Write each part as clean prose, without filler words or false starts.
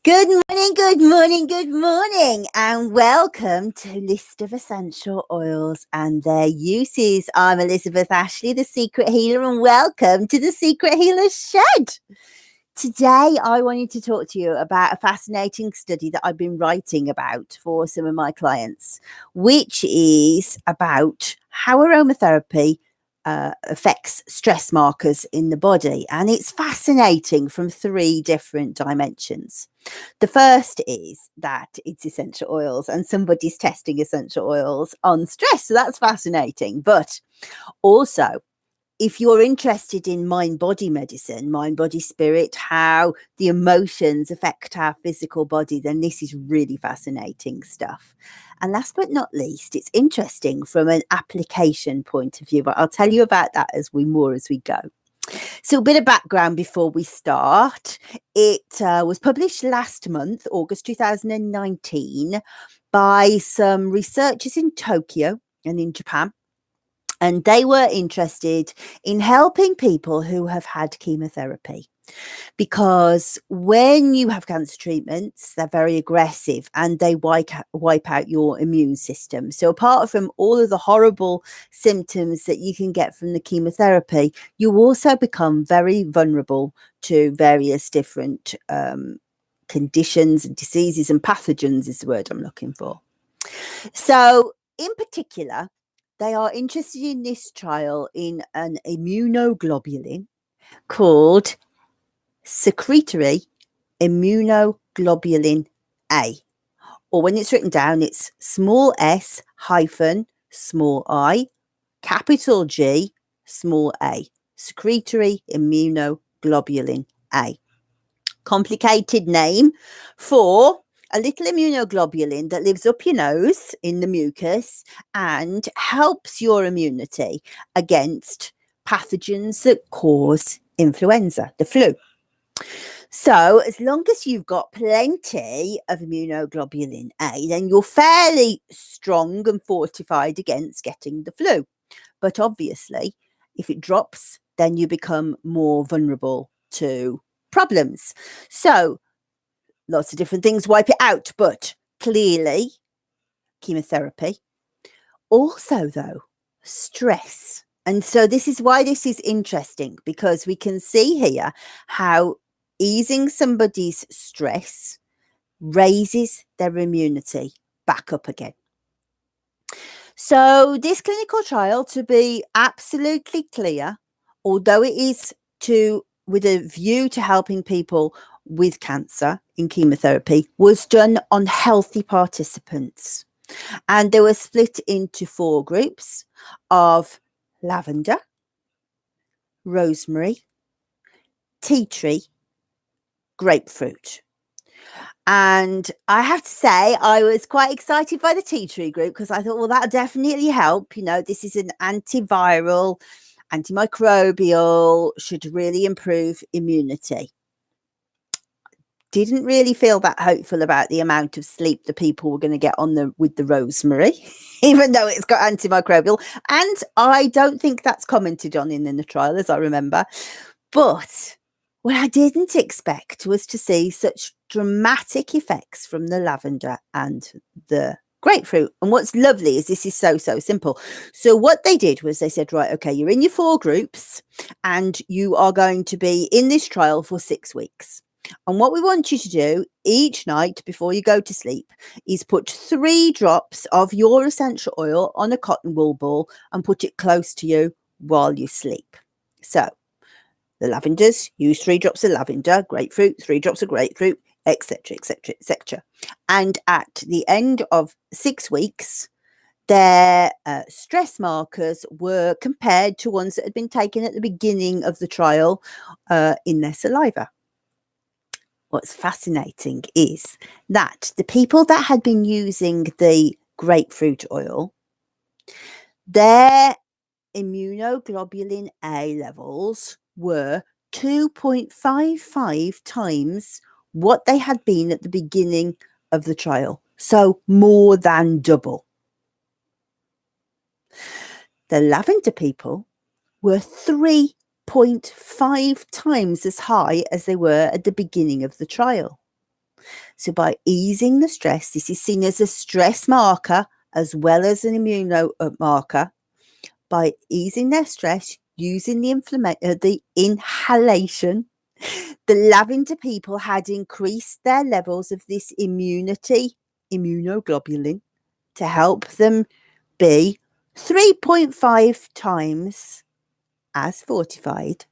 Good morning, good morning, good morning, and welcome to List of Essential Oils and Their Uses. I'm Elizabeth Ashley, the Secret Healer, and welcome to the Secret Healer Shed. Today, I wanted to talk to you about a fascinating study that I've been writing about for some of my clients, which is about how aromatherapy affects stress markers in the body. And it's fascinating from three different dimensions. The first is that it's essential oils and somebody's testing essential oils on stress. So that's fascinating. But also, if you're interested in mind-body medicine, mind-body spirit, how the emotions affect our physical body, then this is really fascinating stuff. And last but not least, it's interesting from an application point of view, but I'll tell you about that as we go. So a bit of background before we start. It was published last month, August 2019, by some researchers in Tokyo and in Japan. And they were interested in helping people who have had chemotherapy, because when you have cancer treatments, they're very aggressive and they wipe out your immune system. So apart from all of the horrible symptoms that you can get from the chemotherapy, you also become very vulnerable to various different conditions and diseases and pathogens is the word I'm looking for. So in particular, they are interested in this trial in an immunoglobulin called secretory immunoglobulin A. Or when it's written down, it's small s hyphen small I, capital G, small a. Secretory immunoglobulin A. Complicated name for a little immunoglobulin that lives up your nose in the mucus and helps your immunity against pathogens that cause influenza, the flu. So as long as you've got plenty of immunoglobulin A, then you're fairly strong and fortified against getting the flu. But obviously, if it drops, then you become more vulnerable to problems. So lots of different things wipe it out, but clearly chemotherapy. Also, though, stress. And so this is why this is interesting, because we can see here how easing somebody's stress raises their immunity back up again. So this clinical trial, to be absolutely clear, although it is with a view to helping people with cancer in chemotherapy, was done on healthy participants. And they were split into 4 groups of lavender, rosemary, tea tree, grapefruit. And I have to say, I was quite excited by the tea tree group because I thought, well, that'll definitely help. You know, this is an antiviral, antimicrobial, should really improve immunity. Didn't really feel that hopeful about the amount of sleep the people were going to get with the rosemary, even though it's got antimicrobial. And I don't think that's commented on in the trial, as I remember. But what I didn't expect was to see such dramatic effects from the lavender and the grapefruit. And what's lovely is this is so simple. So what they did was they said, right, okay, you're in your 4 groups and you are going to be in this trial for 6 weeks. And what we want you to do each night before you go to sleep is put 3 drops of your essential oil on a cotton wool ball and put it close to you while you sleep. So the lavenders, use 3 drops of lavender, grapefruit, 3 drops of grapefruit, etc., etc., etc. And at the end of 6 weeks, their stress markers were compared to ones that had been taken at the beginning of the trial in their saliva. What's fascinating is that the people that had been using the grapefruit oil, their immunoglobulin A levels were 2.55 times what they had been at the beginning of the trial. So more than double. The lavender people were 3.5 times as high as they were at the beginning of the trial. So by easing the stress, this is seen as a stress marker as well as an immuno marker. By easing their stress, using the inhalation, the lavender people had increased their levels of this immunoglobulin, to help them be 3.5 times as fortified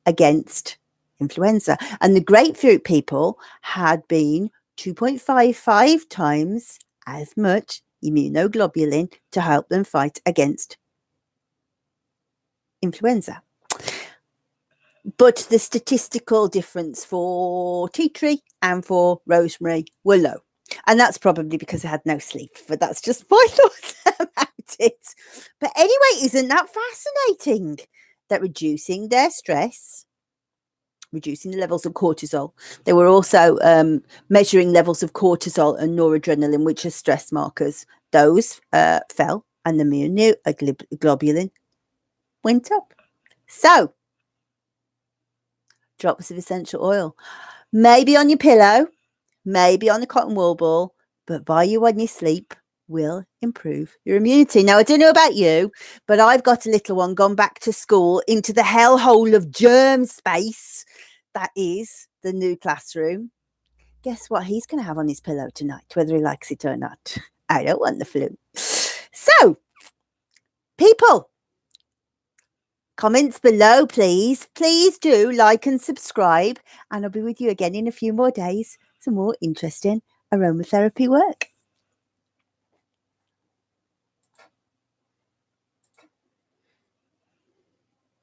against influenza. And the grapefruit people had been 2.55 times as much immunoglobulin to help them fight against influenza. But the statistical difference for tea tree and for rosemary were low. And that's probably because I had no sleep, but that's just my thoughts about it. But anyway, isn't that fascinating? That reducing their stress, reducing the levels of cortisol. They were also measuring levels of cortisol and noradrenaline, which are stress markers. Those fell, and the immunoglobulin went up. So, drops of essential oil, maybe on your pillow, maybe on a cotton wool ball, but by you when you sleep will improve your immunity. Now, I don't know about you, but I've got a little one gone back to school into the hellhole of germ space that is the new classroom. Guess what he's going to have on his pillow tonight, whether he likes it or not? I don't want the flu. So, people, comments below, please. Please do like and subscribe, and I'll be with you again in a few more days. Some more interesting aromatherapy work.